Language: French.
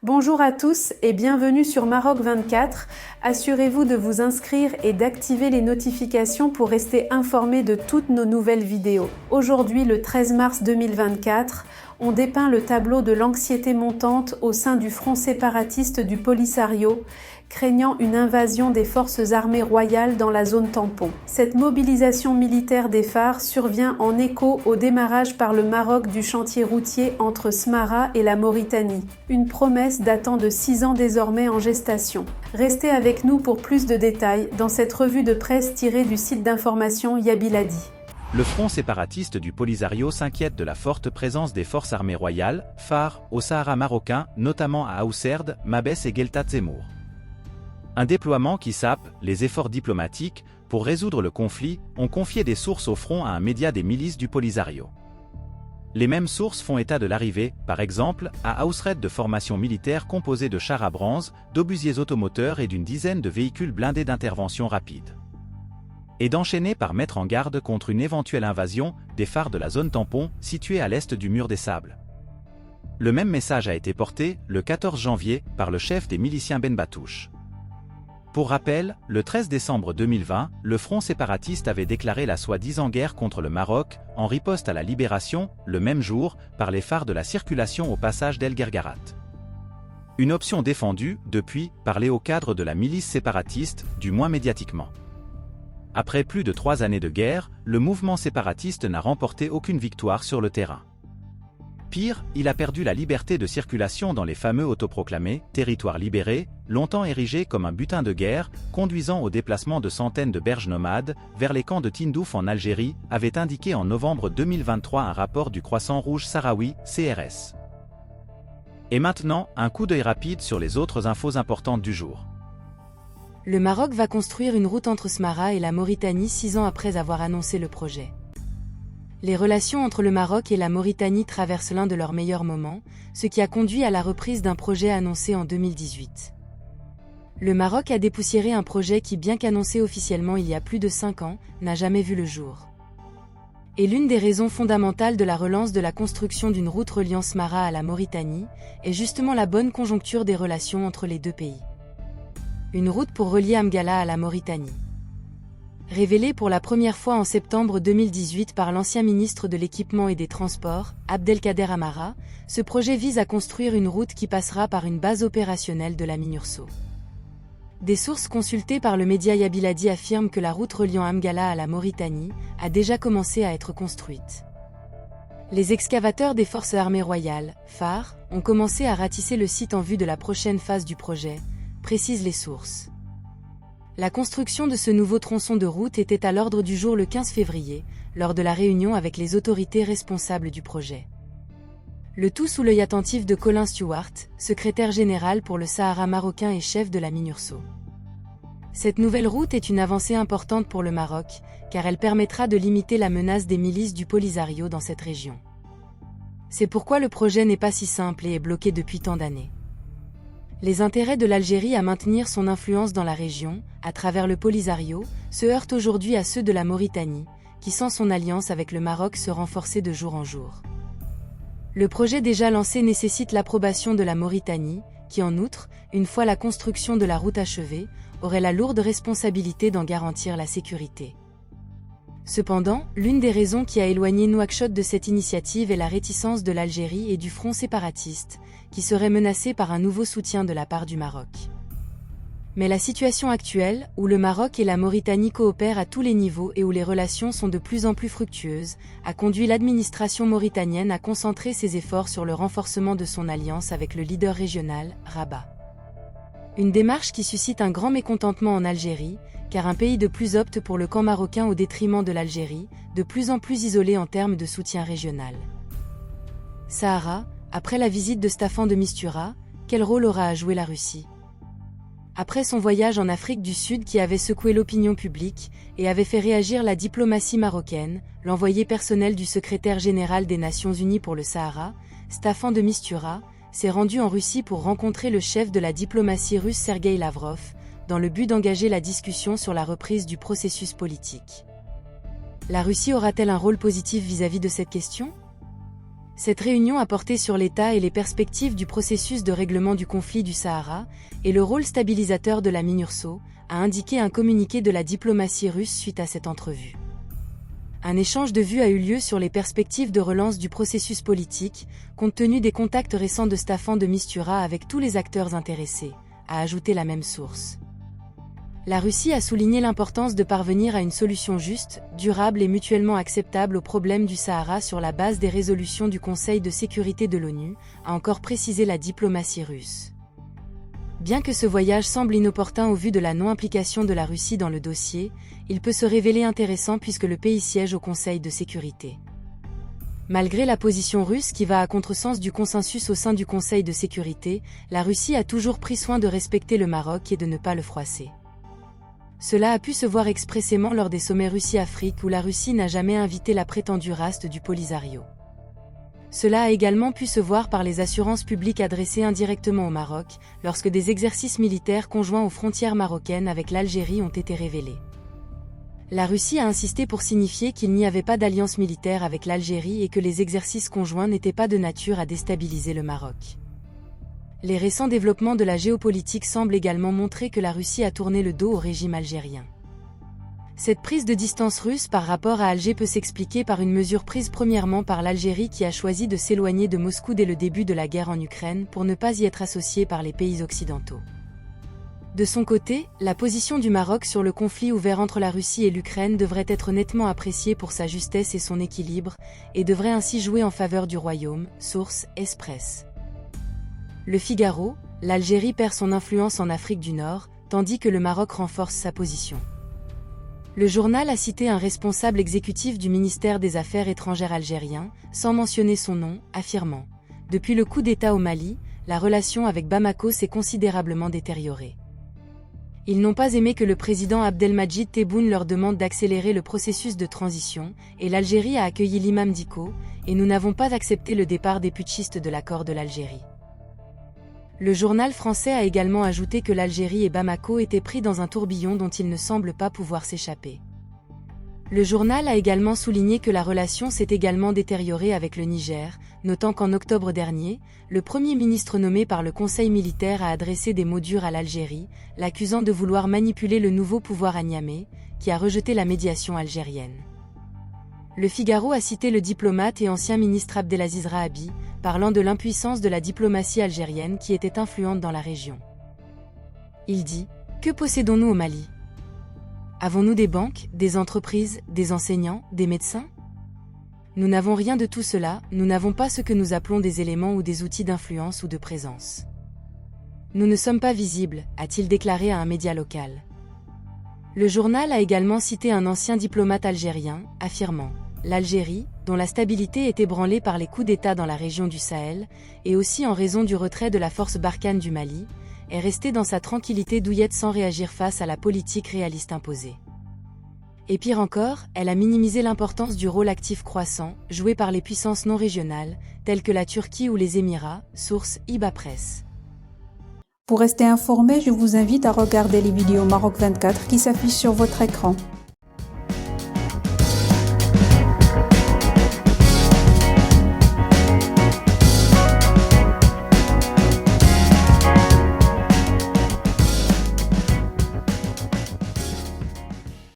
Bonjour à tous et bienvenue sur Maroc 24. Assurez-vous de vous inscrire et d'activer les notifications pour rester informé de toutes nos nouvelles vidéos. Aujourd'hui, le 13 mars 2024, on dépeint le tableau de l'anxiété montante au sein du front séparatiste du Polisario, craignant une invasion des forces armées royales dans la zone tampon. Cette mobilisation militaire des phares survient en écho au démarrage par le Maroc du chantier routier entre Smara et la Mauritanie. Une promesse datant de 6 ans désormais en gestation. Restez avec nous pour plus de détails dans cette revue de presse tirée du site d'information Yabiladi. Le front séparatiste du Polisario s'inquiète de la forte présence des forces armées royales, phares, au Sahara marocain, notamment à Aousserd, Mabès et Gueltat Zemmour. Un déploiement qui sape les efforts diplomatiques pour résoudre le conflit ont confié des sources au front à un média des milices du Polisario. Les mêmes sources font état de l'arrivée, par exemple, à Aousserd de formations militaires composées de chars à bronze, d'obusiers automoteurs et d'une dizaine de véhicules blindés d'intervention rapide. Et d'enchaîner par mettre en garde contre une éventuelle invasion des phares de la zone tampon située à l'est du mur des Sables. Le même message a été porté, le 14 janvier, par le chef des miliciens Ben Batouche. Pour rappel, le 13 décembre 2020, le front séparatiste avait déclaré la soi-disant guerre contre le Maroc, en riposte à la libération, le même jour, par les phares de la circulation au passage d'El Guergarat. Une option défendue, depuis, par les hauts cadres de la milice séparatiste, du moins médiatiquement. Après plus de 3 années de guerre, le mouvement séparatiste n'a remporté aucune victoire sur le terrain. Pire, il a perdu la liberté de circulation dans les fameux autoproclamés « territoires libérés », longtemps érigés comme un butin de guerre, conduisant au déplacement de centaines de berges nomades vers les camps de Tindouf en Algérie, avait indiqué en novembre 2023 un rapport du Croissant Rouge Sahraoui, CRS. Et maintenant, un coup d'œil rapide sur les autres infos importantes du jour. Le Maroc va construire une route entre Smara et la Mauritanie 6 ans après avoir annoncé le projet. Les relations entre le Maroc et la Mauritanie traversent l'un de leurs meilleurs moments, ce qui a conduit à la reprise d'un projet annoncé en 2018. Le Maroc a dépoussiéré un projet qui, bien qu'annoncé officiellement il y a plus de 5 ans, n'a jamais vu le jour. Et l'une des raisons fondamentales de la relance de la construction d'une route reliant Smara à la Mauritanie est justement la bonne conjoncture des relations entre les deux pays. Une route pour relier Amgala à la Mauritanie. Révélée pour la première fois en septembre 2018 par l'ancien ministre de l'Équipement et des Transports, Abdelkader Amara, ce projet vise à construire une route qui passera par une base opérationnelle de la Minurso. Des sources consultées par le média Yabiladi affirment que la route reliant Amgala à la Mauritanie a déjà commencé à être construite. Les excavateurs des forces armées royales, phares, ont commencé à ratisser le site en vue de la prochaine phase du projet, précisent les sources. La construction de ce nouveau tronçon de route était à l'ordre du jour le 15 février, lors de la réunion avec les autorités responsables du projet. Le tout sous l'œil attentif de Colin Stewart, secrétaire général pour le Sahara marocain et chef de la Minurso. Cette nouvelle route est une avancée importante pour le Maroc, car elle permettra de limiter la menace des milices du Polisario dans cette région. C'est pourquoi le projet n'est pas si simple et est bloqué depuis tant d'années. Les intérêts de l'Algérie à maintenir son influence dans la région, à travers le Polisario, se heurtent aujourd'hui à ceux de la Mauritanie, qui sent son alliance avec le Maroc se renforcer de jour en jour. Le projet déjà lancé nécessite l'approbation de la Mauritanie, qui en outre, une fois la construction de la route achevée, aurait la lourde responsabilité d'en garantir la sécurité. Cependant, l'une des raisons qui a éloigné Nouakchott de cette initiative est la réticence de l'Algérie et du front séparatiste, qui serait menacé par un nouveau soutien de la part du Maroc. Mais la situation actuelle, où le Maroc et la Mauritanie coopèrent à tous les niveaux et où les relations sont de plus en plus fructueuses, a conduit l'administration mauritanienne à concentrer ses efforts sur le renforcement de son alliance avec le leader régional, Rabat. Une démarche qui suscite un grand mécontentement en Algérie, car un pays de plus opte pour le camp marocain au détriment de l'Algérie, de plus en plus isolée en termes de soutien régional. Sahara, après la visite de Staffan de Mistura, quel rôle aura à jouer la Russie ? Après son voyage en Afrique du Sud qui avait secoué l'opinion publique et avait fait réagir la diplomatie marocaine, l'envoyé personnel du secrétaire général des Nations Unies pour le Sahara, Staffan de Mistura, s'est rendu en Russie pour rencontrer le chef de la diplomatie russe Sergueï Lavrov, dans le but d'engager la discussion sur la reprise du processus politique. La Russie aura-t-elle un rôle positif vis-à-vis de cette question ? Cette réunion a porté sur l'état et les perspectives du processus de règlement du conflit du Sahara et le rôle stabilisateur de la MINURSO, a indiqué un communiqué de la diplomatie russe suite à cette entrevue. Un échange de vues a eu lieu sur les perspectives de relance du processus politique, compte tenu des contacts récents de Staffan de Mistura avec tous les acteurs intéressés, a ajouté la même source. La Russie a souligné l'importance de parvenir à une solution juste, durable et mutuellement acceptable au problème du Sahara sur la base des résolutions du Conseil de sécurité de l'ONU, a encore précisé la diplomatie russe. Bien que ce voyage semble inopportun au vu de la non-implication de la Russie dans le dossier, il peut se révéler intéressant puisque le pays siège au Conseil de sécurité. Malgré la position russe qui va à contresens du consensus au sein du Conseil de sécurité, la Russie a toujours pris soin de respecter le Maroc et de ne pas le froisser. Cela a pu se voir expressément lors des sommets Russie-Afrique où la Russie n'a jamais invité la prétendue race du Polisario. Cela a également pu se voir par les assurances publiques adressées indirectement au Maroc, lorsque des exercices militaires conjoints aux frontières marocaines avec l'Algérie ont été révélés. La Russie a insisté pour signifier qu'il n'y avait pas d'alliance militaire avec l'Algérie et que les exercices conjoints n'étaient pas de nature à déstabiliser le Maroc. Les récents développements de la géopolitique semblent également montrer que la Russie a tourné le dos au régime algérien. Cette prise de distance russe par rapport à Alger peut s'expliquer par une mesure prise premièrement par l'Algérie qui a choisi de s'éloigner de Moscou dès le début de la guerre en Ukraine pour ne pas y être associée par les pays occidentaux. De son côté, la position du Maroc sur le conflit ouvert entre la Russie et l'Ukraine devrait être nettement appréciée pour sa justesse et son équilibre, et devrait ainsi jouer en faveur du royaume, source Express. Le Figaro, l'Algérie perd son influence en Afrique du Nord, tandis que le Maroc renforce sa position. Le journal a cité un responsable exécutif du ministère des Affaires étrangères algérien, sans mentionner son nom, affirmant « Depuis le coup d'État au Mali, la relation avec Bamako s'est considérablement détériorée. Ils n'ont pas aimé que le président Abdelmadjid Tebboune leur demande d'accélérer le processus de transition, et l'Algérie a accueilli l'imam Dicko, et nous n'avons pas accepté le départ des putschistes de l'accord de l'Algérie. » Le journal français a également ajouté que l'Algérie et Bamako étaient pris dans un tourbillon dont ils ne semblent pas pouvoir s'échapper. Le journal a également souligné que la relation s'est également détériorée avec le Niger, notant qu'en octobre dernier, le Premier ministre nommé par le Conseil militaire a adressé des mots durs à l'Algérie, l'accusant de vouloir manipuler le nouveau pouvoir à Niamey, qui a rejeté la médiation algérienne. Le Figaro a cité le diplomate et ancien ministre Abdelaziz Rahabi, parlant de l'impuissance de la diplomatie algérienne qui était influente dans la région. Il dit « Que possédons-nous au Mali ? Avons-nous des banques, des entreprises, des enseignants, des médecins ? Nous n'avons rien de tout cela, nous n'avons pas ce que nous appelons des éléments ou des outils d'influence ou de présence. Nous ne sommes pas visibles », a-t-il déclaré à un média local. Le journal a également cité un ancien diplomate algérien, affirmant « L'Algérie, dont la stabilité est ébranlée par les coups d'État dans la région du Sahel, et aussi en raison du retrait de la force Barkhane du Mali, est restée dans sa tranquillité douillette sans réagir face à la politique réaliste imposée. Et pire encore, elle a minimisé l'importance du rôle actif croissant, joué par les puissances non régionales, telles que la Turquie ou les Émirats, source Iba Press. Pour rester informé, je vous invite à regarder les vidéos Maroc 24 qui s'affichent sur votre écran.